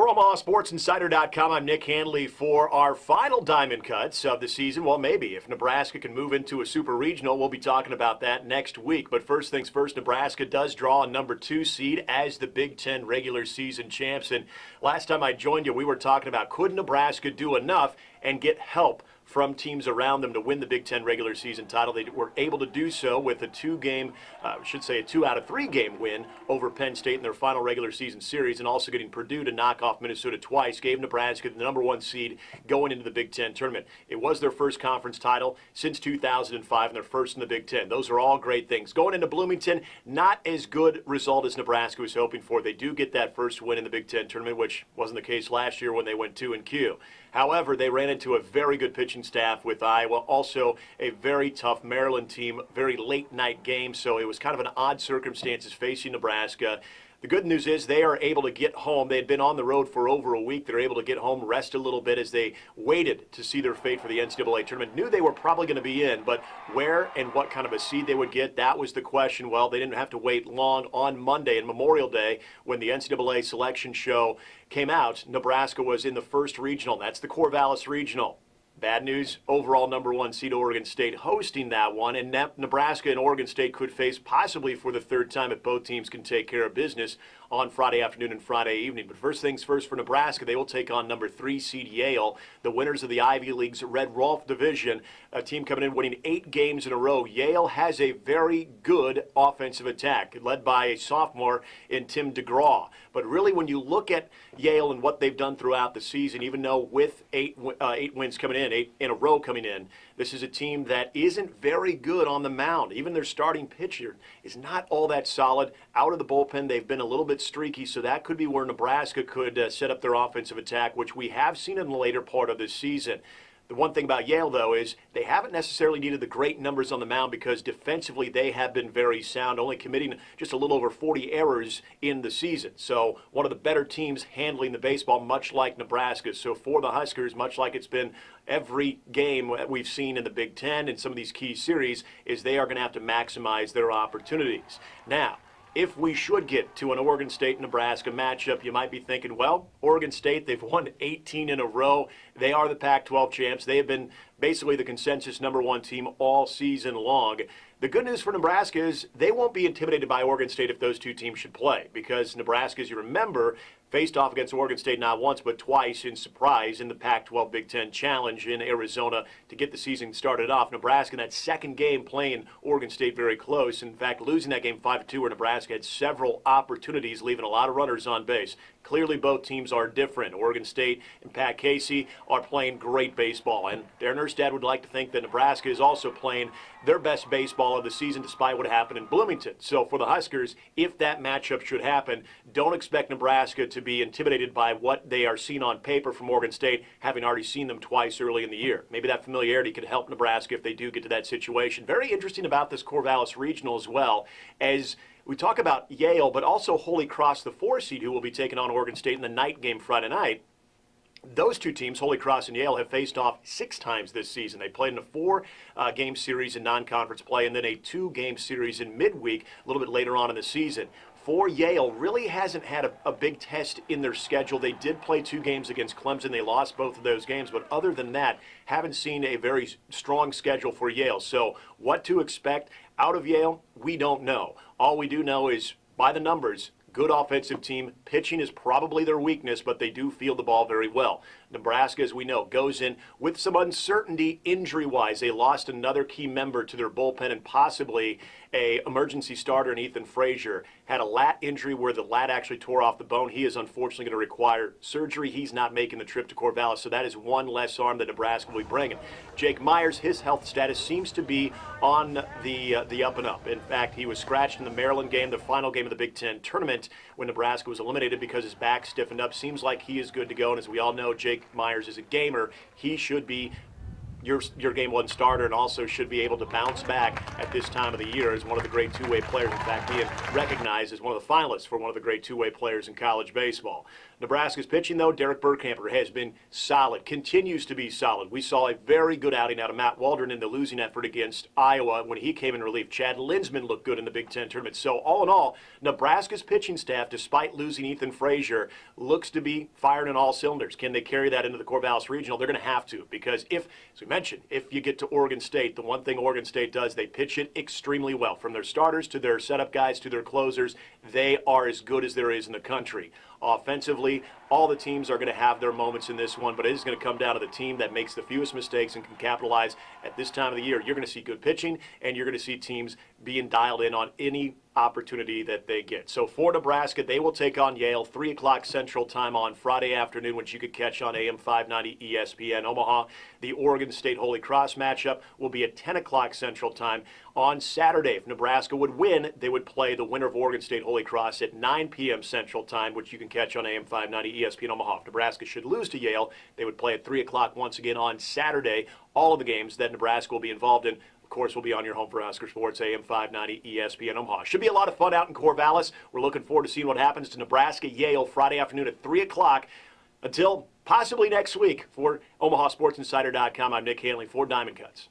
For OmahaSportsInsider.com, I'm Nick Handley for our final diamond cuts of the season. Well, maybe. If Nebraska can move into a super regional, we'll be talking about that next week. But first things first, Nebraska does draw a number 2 seed as the Big Ten regular season champs. And last time I joined you, we were talking about could Nebraska do enough and get help from teams around them to win the Big Ten regular season title. They were able to do so with a 2 out of 3 game win over Penn State in their final regular season series, and also getting Purdue to knock off Minnesota twice gave Nebraska the number 1 seed going into the Big Ten tournament. It was their first conference title since 2005 and their first in the Big Ten. Those are all great things. Going into Bloomington, not as good result as Nebraska was hoping for. They do get that first win in the Big Ten tournament, which wasn't the case last year when they went 2-Q. However, they ran into a very good pitching staff with Iowa, also a very tough Maryland team, very late night game, so it was kind of an odd circumstances facing Nebraska. The good news is they are able to get home. They had been on the road for over a week. They're able to get home, rest a little bit as they waited to see their fate for the NCAA tournament. Knew they were probably going to be in, but where and what kind of a seed they would get, that was the question. Well, they didn't have to wait long. On Monday and Memorial Day, when the NCAA selection show came out, Nebraska was in the first regional. That's the Corvallis Regional. Bad news, overall number 1 seed Oregon State hosting that one, and Nebraska and Oregon State could face possibly for the 3rd time if both teams can take care of business on Friday afternoon and Friday evening. But first things first for Nebraska, they will take on number 3 seed Yale, the winners of the Ivy League's Red Rolf division, a team coming in winning 8 games in a row. Yale has a very good offensive attack, led by a sophomore in Tim DeGraw. But really, when you look at Yale and what they've done throughout the season, even though with 8 wins coming in, 8 in a row coming in, this is a team that isn't very good on the mound. Even their starting pitcher is not all that solid. Out of the bullpen, they've been a little bit streaky, so that could be where Nebraska could set up their offensive attack, which we have seen in the later part of this season. The one thing about Yale, though, is they haven't necessarily needed the great numbers on the mound because defensively they have been very sound, only committing just a little over 40 errors in the season. So one of the better teams handling the baseball, much like Nebraska. So for the Huskers, much like it's been every game that we've seen in the Big Ten and some of these key series, is they are going to have to maximize their opportunities. Now, if we should get to an Oregon State-Nebraska matchup, you might be thinking, well, Oregon State, they've won 18 in a row. They are the Pac-12 champs. They have been basically the consensus number 1 team all season long. The good news for Nebraska is they won't be intimidated by Oregon State if those 2 teams should play, because Nebraska, as you remember, faced off against Oregon State not once but twice in surprise in the Pac-12 Big Ten Challenge in Arizona to get the season started off. Nebraska in that second game playing Oregon State very close. In fact, losing that game 5-2 where Nebraska had several opportunities, leaving a lot of runners on base. Clearly both teams are different. Oregon State and Pat Casey are playing great baseball, and Darren Erstad would like to think that Nebraska is also playing their best baseball of the season despite what happened in Bloomington. So for the Huskers, if that matchup should happen, don't expect Nebraska to be intimidated by what they are seeing on paper from Oregon State, having already seen them twice early in the year. Maybe that familiarity could help Nebraska if they do get to that situation. Very interesting about this Corvallis Regional as well, as we talk about Yale, but also Holy Cross, the 4 seed, who will be taking on Oregon State in the night game Friday night. Those 2 teams, Holy Cross and Yale, have faced off 6 times this season. They played in a 4-game series in non-conference play and then a 2-game series in midweek a little bit later on in the season. For Yale, really hasn't had a big test in their schedule. They did play 2 games against Clemson. They lost both of those games, but other than that, haven't seen a very strong schedule for Yale. So what to expect out of Yale, we don't know. All we do know is, by the numbers, good offensive team. Pitching is probably their weakness, but they do field the ball very well. Nebraska, as we know, goes in with some uncertainty injury-wise. They lost another key member to their bullpen and possibly a emergency starter in Ethan Frazier. Had a lat injury where the lat actually tore off the bone. He is unfortunately going to require surgery. He's not making the trip to Corvallis, so that is one less arm that Nebraska will be bringing. Jake Myers, his health status seems to be on the up and up. In fact, he was scratched in the Maryland game, the final game of the Big Ten tournament, when Nebraska was eliminated because his back stiffened up. Seems like he is good to go, and as we all know, Jake Myers is a gamer. He should be your game one starter, and also should be able to bounce back at this time of the year as one of the great two-way players. In fact, being recognized as one of the finalists for one of the great two-way players in college baseball. Nebraska's pitching, though, Derek Burkhamper has been solid, continues to be solid. We saw a very good outing out of Matt Waldron in the losing effort against Iowa when he came in relief. Chad Linsman looked good in the Big Ten tournament. So all in all, Nebraska's pitching staff, despite losing Ethan Frazier, looks to be firing on all cylinders. Can they carry that into the Corvallis Regional? They're going to have to, because if, as we mentioned, if you get to Oregon State, the one thing Oregon State does, they pitch it extremely well. From their starters to their setup guys to their closers, they are as good as there is in the country. Offensively, all the teams are going to have their moments in this one, but it is going to come down to the team that makes the fewest mistakes and can capitalize at this time of the year. You're going to see good pitching, and you're going to see teams being dialed in on any opportunity that they get. So for Nebraska, they will take on Yale, 3 o'clock Central Time on Friday afternoon, which you could catch on AM 590 ESPN Omaha. The Oregon State Holy Cross matchup will be at 10 o'clock Central Time on Saturday. If Nebraska would win, they would play the winner of Oregon State Holy Cross at 9 p.m. Central Time, which you can catch on AM 590 ESPN Omaha. If Nebraska should lose to Yale, they would play at 3 o'clock once again on Saturday. All of the games that Nebraska will be involved in, of course, will be on your home for Husker Sports, AM 590 ESPN Omaha. Should be a lot of fun out in Corvallis. We're looking forward to seeing what happens to Nebraska-Yale Friday afternoon at 3 o'clock. Until possibly next week, for OmahaSportsInsider.com, I'm Nick Handley for Diamond Cuts.